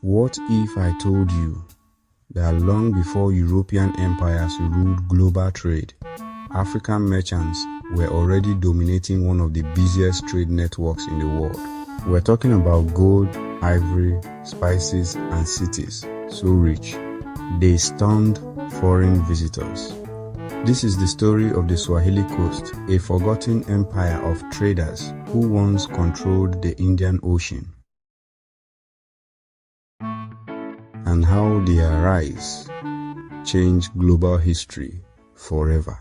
What if I told you that long before European empires ruled global trade, African merchants were already dominating one of the busiest trade networks in the world? We're talking about gold, ivory, spices, and cities so rich they stunned foreign visitors. This is the story of the Swahili Coast, a forgotten empire of traders who once controlled the Indian Ocean, and how their rise changed global history forever.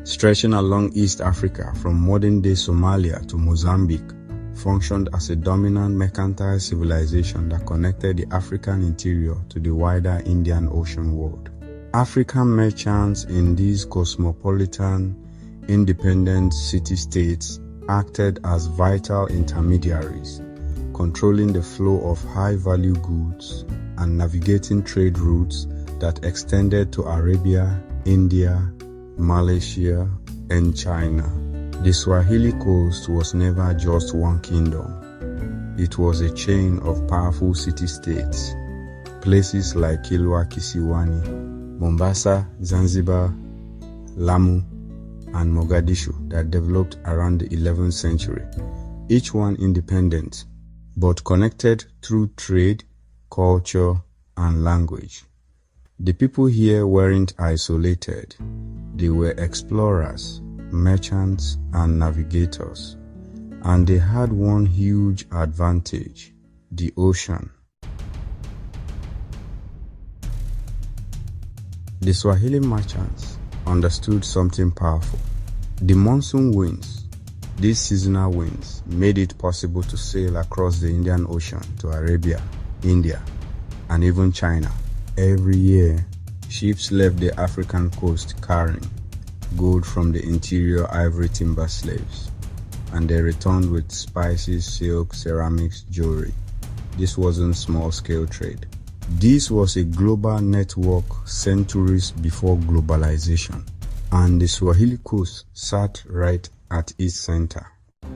Stretching along East Africa from modern-day Somalia to Mozambique, functioned as a dominant mercantile civilization that connected the African interior to the wider Indian Ocean world. African merchants in these cosmopolitan, independent city-states acted as vital intermediaries, controlling the flow of high-value goods and navigating trade routes that extended to Arabia, India, Malaysia, and China. The Swahili Coast was never just one kingdom. It was a chain of powerful city-states. Places like Kilwa Kisiwani, Mombasa, Zanzibar, Lamu, and Mogadishu that developed around the 11th century, each one independent, but connected through trade, culture, and language. The people here weren't isolated. They were explorers, merchants, and navigators. And they had one huge advantage: the ocean. The Swahili merchants understood something powerful. The monsoon winds, these seasonal winds, made it possible to sail across the Indian Ocean to Arabia, India, and even China. Every year, ships left the African coast carrying gold from the interior ivory timber slaves, and they returned with spices, silk, ceramics, jewelry. This wasn't small-scale trade. This was a global network centuries before globalization, and the Swahili Coast sat right at its center.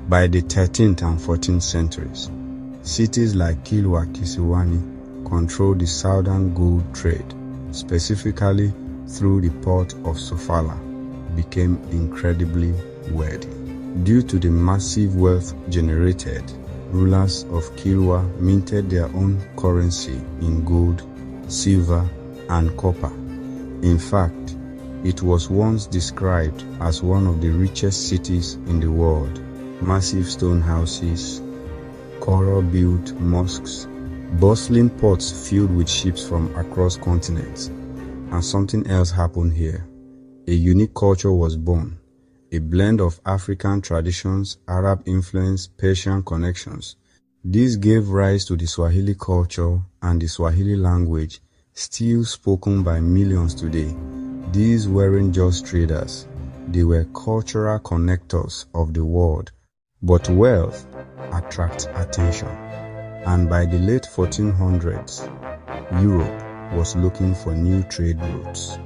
By the 13th and 14th centuries, cities like Kilwa Kisiwani controlled the southern gold trade, specifically through the port of Sofala, became incredibly wealthy. Due to the massive wealth generated, rulers of Kilwa minted their own currency in gold, silver, and copper. In fact, it was once described as one of the richest cities in the world. Massive stone houses, coral-built mosques, bustling ports filled with ships from across continents. And something else happened here. A unique culture was born, a blend of African traditions, Arab influence, Persian connections. This gave rise to the Swahili culture and the Swahili language, still spoken by millions today. These weren't just traders, they were cultural connectors of the world. But wealth attracts attention, and by the late 1400s, Europe was looking for new trade routes.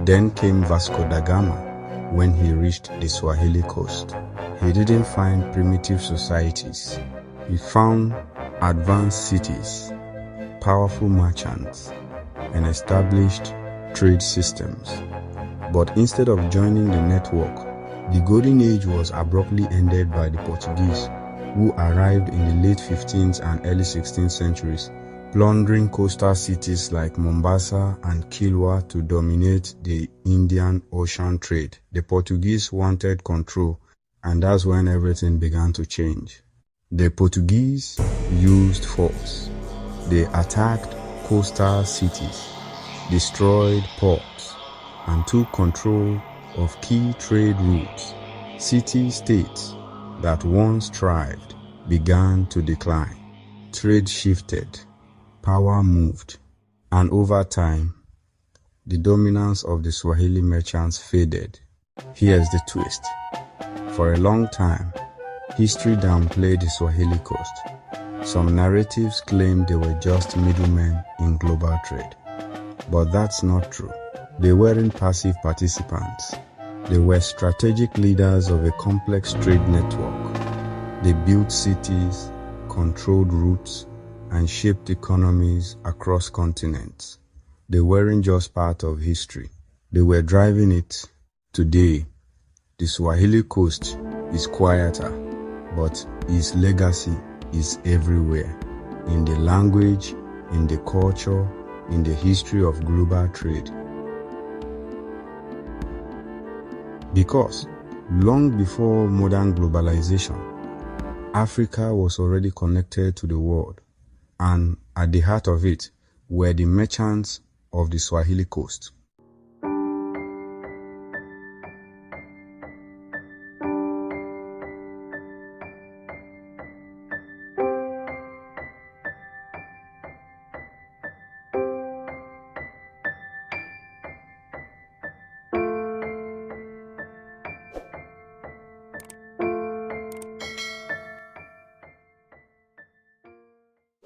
Then came Vasco da Gama. When he reached the Swahili Coast, he didn't find primitive societies. He found advanced cities, powerful merchants, and established trade systems. But instead of joining the network, the golden age was abruptly ended by the Portuguese, who arrived in the late 15th and early 16th centuries, plundering coastal cities like Mombasa and Kilwa to dominate the Indian Ocean trade. The Portuguese wanted control, and that's when everything began to change. The Portuguese used force. They attacked coastal cities, destroyed ports, and took control of key trade routes. City-states that once thrived began to decline. Trade shifted, power moved, and over time, the dominance of the Swahili merchants faded. Here's the twist. For a long time, history downplayed the Swahili Coast. Some narratives claimed they were just middlemen in global trade. But that's not true. They weren't passive participants. They were strategic leaders of a complex trade network. They built cities, controlled routes, and shaped economies across continents. They weren't just part of history, they were driving it. Today, the Swahili Coast is quieter, but its legacy is everywhere, in the language, in the culture, in the history of global trade. Because long before modern globalization, Africa was already connected to the world, and at the heart of it were the merchants of the Swahili Coast.